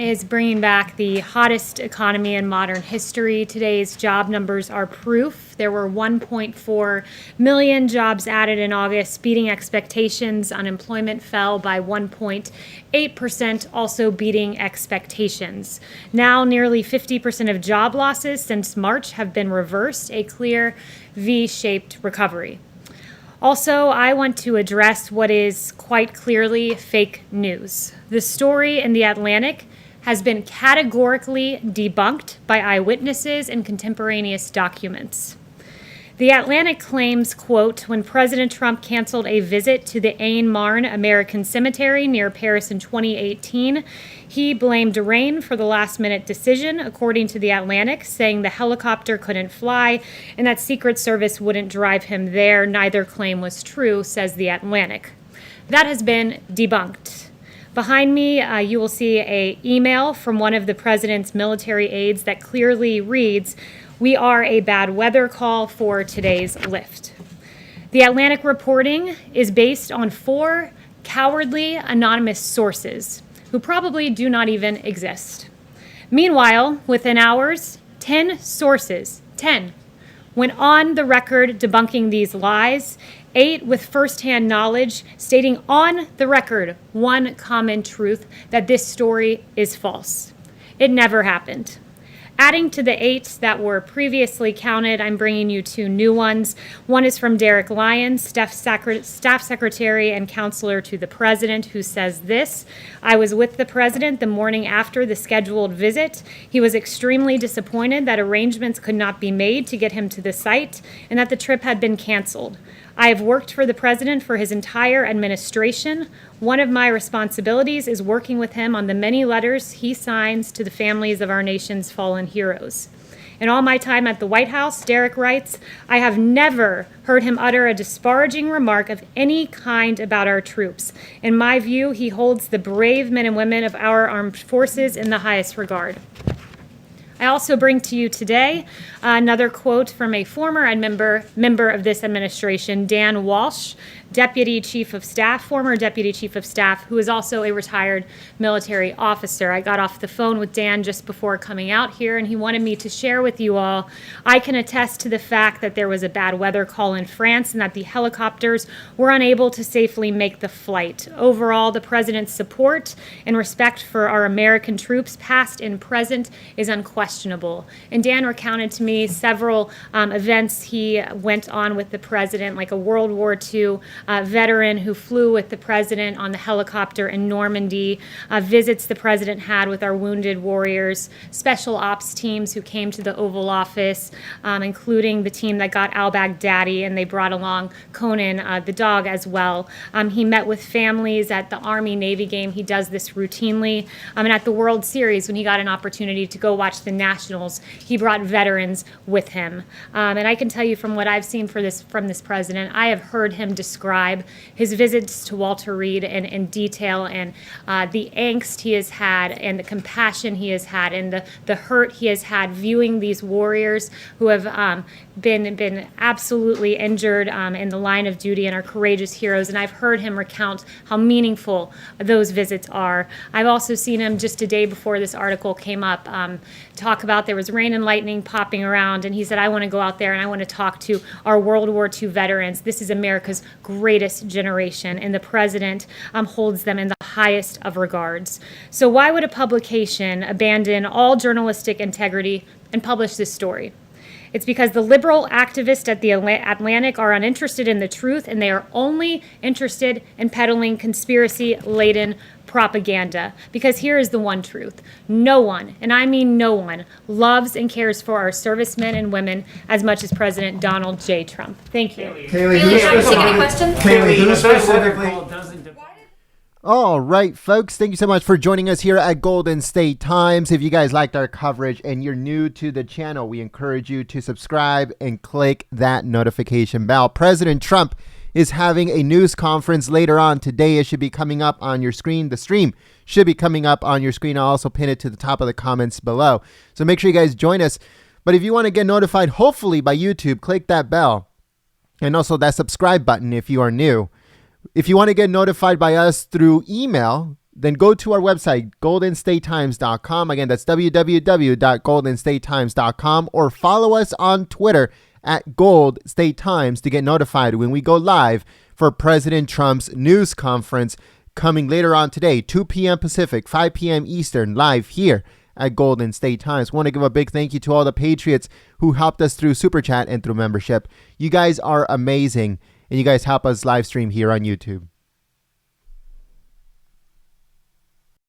is bringing back the hottest economy in modern history. Today's job numbers are proof. There were 1.4 million jobs added in August, beating expectations. Unemployment fell by 1.8%, also beating expectations. Now, nearly 50% of job losses since March have been reversed, a clear V-shaped recovery. Also, I want to address what is quite clearly fake news. The story in The Atlantic has been categorically debunked by eyewitnesses and contemporaneous documents. The Atlantic claims, quote, when President Trump canceled a visit to the Ain Marne American Cemetery near Paris in 2018, he blamed rain for the last-minute decision, according to The Atlantic, saying the helicopter couldn't fly and that Secret Service wouldn't drive him there. Neither claim was true, says The Atlantic. That has been debunked. Behind me, you will see an email from one of the president's military aides that clearly reads, "We are a bad weather call for today's lift." The Atlantic reporting is based on 4 cowardly anonymous sources who probably do not even exist. Meanwhile, within hours, 10 sources, 10, went on the record debunking these lies, 8 with firsthand knowledge, stating on the record one common truth, that this story is false. It never happened. Adding to the 8 that were previously counted, I'm bringing you 2 new ones. One is from Derek Lyons, staff secretary and counselor to the president, who says this: I was with the president the morning after the scheduled visit. He was extremely disappointed that arrangements could not be made to get him to the site and that the trip had been canceled. I have worked for the president for his entire administration. One of my responsibilities is working with him on the many letters he signs to the families of our nation's fallen heroes. In all my time at the White House, Derek writes, I have never heard him utter a disparaging remark of any kind about our troops. In my view, he holds the brave men and women of our armed forces in the highest regard. I also bring to you today another quote from a former and member of this administration, Dan Walsh, Deputy Chief of Staff, former Deputy Chief of Staff, who is also a retired military officer. I got off the phone with Dan just before coming out here, and he wanted me to share with you all, I can attest to the fact that there was a bad weather call in France and that the helicopters were unable to safely make the flight. Overall, the president's support and respect for our American troops, past and present, is unquestionable. And Dan recounted to me several events he went on with the president, like a World War II veteran who flew with the president on the helicopter in Normandy, visits the president had with our wounded warriors, special ops teams who came to the Oval Office, including the team that got al-Baghdadi, and they brought along Conan, the dog, as well. He met with families at the Army-Navy game. He does this routinely. And at the World Series, when he got an opportunity to go watch the Nationals, he brought veterans with him. And I can tell you from what I've seen from this president, I have heard him describe his visits to Walter Reed in detail, and the angst he has had and the compassion he has had and the hurt he has had viewing these warriors who have been absolutely injured in the line of duty and are courageous heroes. And I've heard him recount how meaningful those visits are. I've also seen him just a day before this article came up talk about there was rain and lightning popping around, and he said, I want to go out there and I want to talk to our World War II veterans. This is America's greatest generation, and the president holds them in the highest of regards. So why would a publication abandon all journalistic integrity and publish this story? It's because the liberal activists at the Atlantic are uninterested in the truth, and they are only interested in peddling conspiracy-laden propaganda. Because here is the one truth. No one, and I mean no one, loves and cares for our servicemen and women as much as President Donald J. Trump. Thank you. Kayleigh, do you want to take any questions? Kayleigh, who specifically... All right, folks, thank you so much for joining us here at Golden State Times. If you guys liked our coverage and you're new to the channel, we encourage you to subscribe and click that notification bell. President Trump is having a news conference later on today. It should be coming up on your screen. The stream should be coming up on your screen. I'll also pin it to the top of the comments below. So make sure you guys join us. But if you want to get notified, hopefully by YouTube, click that bell and also that subscribe button if you are new. If you want to get notified by us through email, then go to our website, goldenstatetimes.com. Again, that's www.goldenstatetimes.com, or follow us on Twitter at Gold State Times to get notified when we go live for President Trump's news conference coming later on today, 2 p.m. Pacific, 5 p.m. Eastern, live here at Golden State Times. Want to give a big thank you to all the Patriots who helped us through Super Chat and through membership. You guys are amazing, and you guys help us live stream here on YouTube.